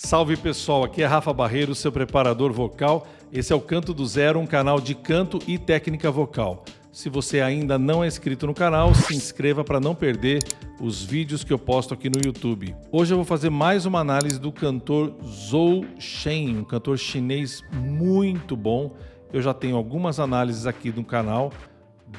Salve pessoal, aqui é Rafa Barreiro, seu preparador vocal. Esse é o Canto do Zero, um canal de canto e técnica vocal. Se você ainda não é inscrito no canal, se inscreva para não perder os vídeos que eu posto aqui no YouTube. Hoje eu vou fazer mais uma análise do cantor Zhou Shen, um cantor chinês muito bom. Eu já tenho algumas análises aqui no canal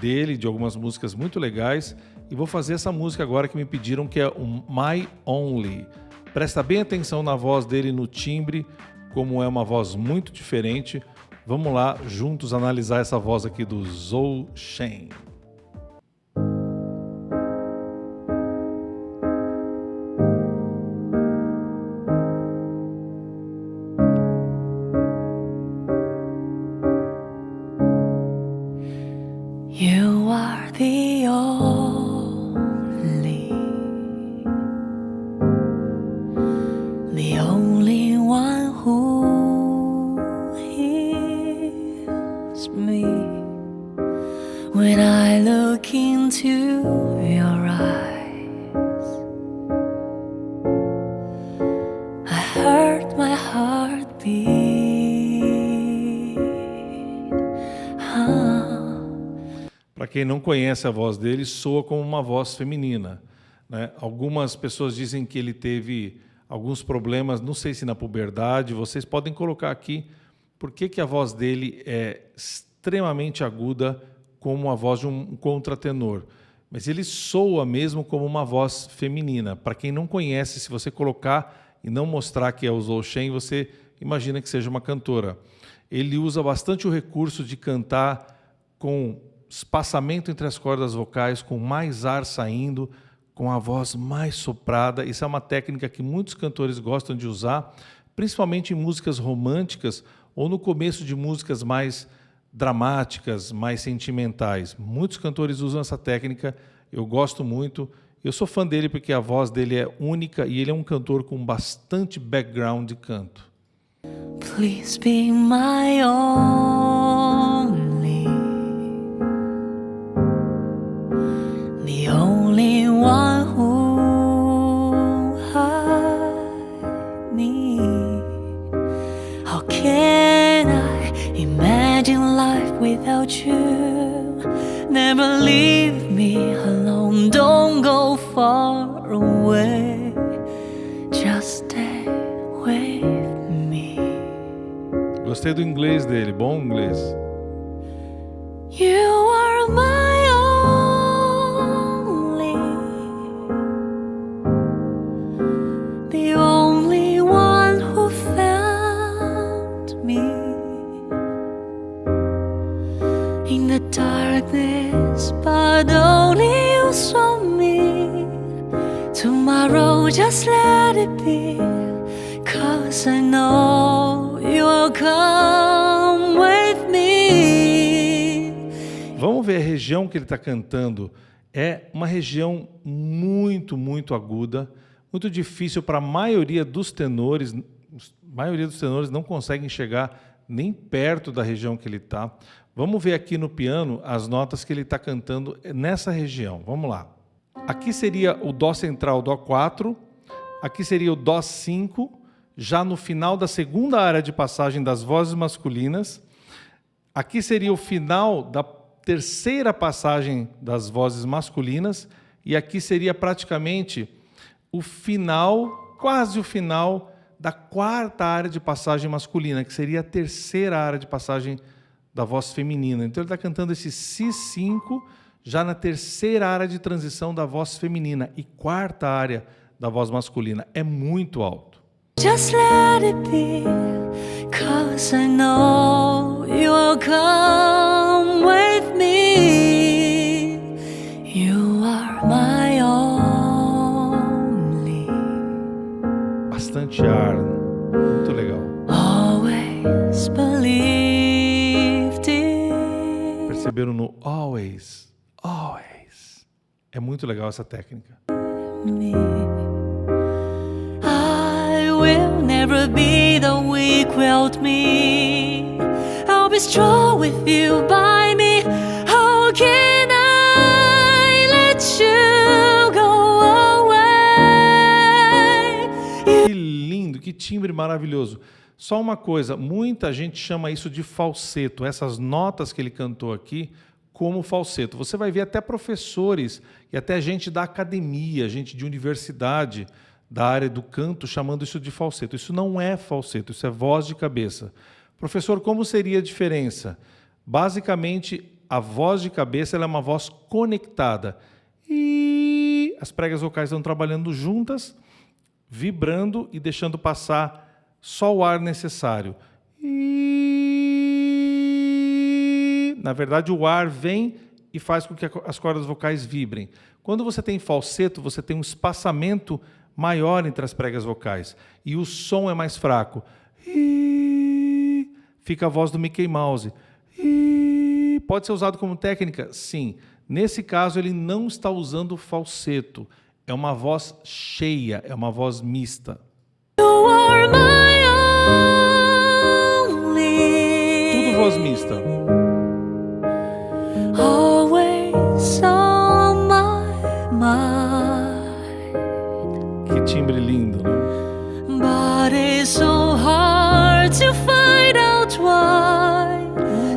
dele, de algumas músicas muito legais. E vou fazer essa música agora que me pediram, que é o My Only. Presta bem atenção na voz dele, no timbre, como é uma voz muito diferente. Vamos lá, juntos, analisar essa voz aqui do Zhou Shen. You are the only one who hears me when I look into your eyes. I heard my heart beat. Para quem não conhece a voz dele, soa como uma voz feminina, né? Algumas pessoas dizem que ele teve alguns problemas, não sei se na puberdade. Vocês podem colocar aqui por que a voz dele é extremamente aguda, como a voz de um contratenor. Mas ele soa mesmo como uma voz feminina. Para quem não conhece, se você colocar e não mostrar que é o Zhou Shen, você imagina que seja uma cantora. Ele usa bastante o recurso de cantar com espaçamento entre as cordas vocais, com mais ar saindo, com a voz mais soprada. Isso é uma técnica que muitos cantores gostam de usar, principalmente em músicas românticas ou no começo de músicas mais dramáticas, mais sentimentais. Muitos cantores usam essa técnica, eu gosto muito. Eu sou fã dele porque a voz dele é única e ele é um cantor com bastante background de canto. Please be my only, the only one who I need. How can I imagine life without you? Never leave me alone, don't go far away, just stay with me. Gostei do inglês dele, bom inglês. You are my only, the only one who found me in the darkness, but only you saw me. Tomorrow just let it be, 'cause I know you'll come with me. Vamos ver a região que ele está cantando. É uma região muito aguda, muito difícil para a maioria dos tenores. A maioria dos tenores não conseguem chegar nem perto da região que ele está. Vamos ver aqui no piano as notas que ele está cantando nessa região. Vamos lá. Aqui seria o Dó central, Dó 4. Aqui seria o Dó 5, já no final da segunda área de passagem das vozes masculinas. Aqui seria o final da terceira passagem das vozes masculinas. E aqui seria praticamente o final, quase o final da quarta área de passagem masculina, que seria a terceira área de passagem da voz feminina. Então ele está cantando esse Si5 já na terceira área de transição da voz feminina e quarta área da voz masculina. É muito alto. Just let it be, 'cause I know you'll come with me. You are my only, Bastante ar, muito legal. always believed it. Perceberam no always, always. É muito legal essa técnica. Me. I will never be the weak without me. I'll be strong with you by me. How can I let you go away? lindo, que timbre maravilhoso. Só uma coisa, muita gente chama isso de falseto, essas notas que ele cantou aqui como falseto. Você vai ver até professores e até gente da academia, gente de universidade, da área do canto, chamando isso de falseto. Isso não é falseto, isso é voz de cabeça. Professor, como seria a diferença? Basicamente, a voz de cabeça ela é uma voz conectada. E as pregas vocais estão trabalhando juntas, vibrando e deixando passar só o ar necessário. E na verdade o ar vem e faz com que as cordas vocais vibrem. Quando você tem falseto, você tem um espaçamento maior entre as pregas vocais e o som é mais fraco. E fica a voz do Mickey Mouse. E pode ser usado como técnica? Sim. Nesse caso, ele não está usando falseto. É uma voz cheia, é uma voz mista. You are my only, Tudo voz mista. always on my mind. Que timbre lindo, né? But it's so hard to find out why.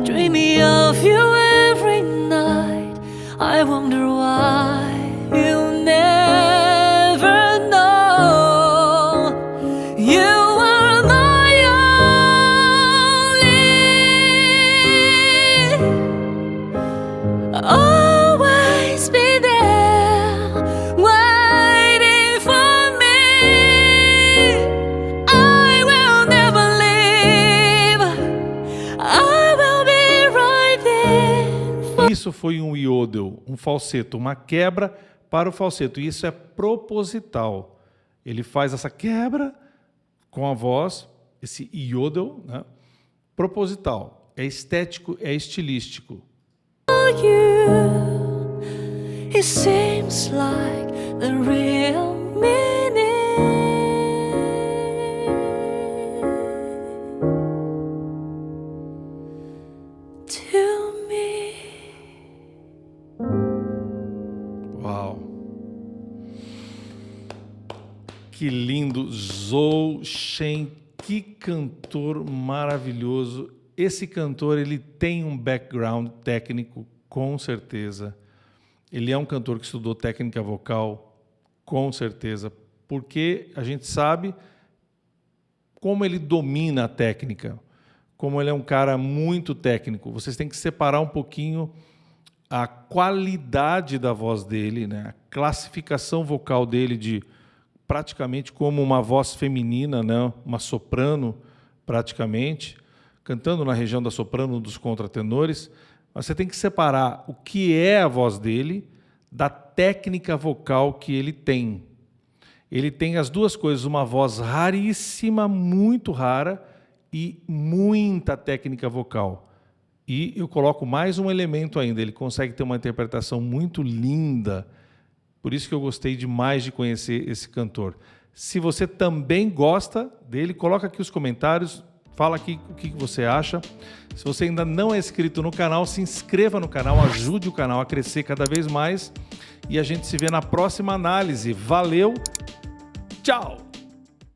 Dreaming of you every night. I wonder why you never know. You are my only. Always be there, waiting for me. I will never leave. I will be right there. Isso foi um iodel, um falseto, uma quebra para o falseto. E isso é proposital. Ele faz essa quebra com a voz, esse iodel, né? Proposital. É estético, é estilístico. You, it seems like the real meaning to me. Uau! Que lindo! Zhou Shen, que cantor maravilhoso. Esse cantor, ele tem um background técnico, com certeza. Ele é um cantor que estudou técnica vocal, com certeza, porque a gente sabe como ele domina a técnica, como ele é um cara muito técnico. Vocês têm que separar um pouquinho a qualidade da voz dele, né? A classificação vocal dele de praticamente como uma voz feminina, né? Uma soprano, praticamente, cantando na região da soprano dos contratenores. Mas você tem que separar o que é a voz dele da técnica vocal que ele tem. Ele tem as duas coisas, uma voz raríssima, muito rara, e muita técnica vocal. E eu coloco mais um elemento ainda, ele consegue ter uma interpretação muito linda. Por isso que eu gostei demais de conhecer esse cantor. Se você também gosta dele, coloca aqui os comentários, fala aqui o que você acha. Se você ainda não é inscrito no canal, se inscreva no canal, ajude o canal a crescer cada vez mais. E a gente se vê na próxima análise. Valeu, tchau!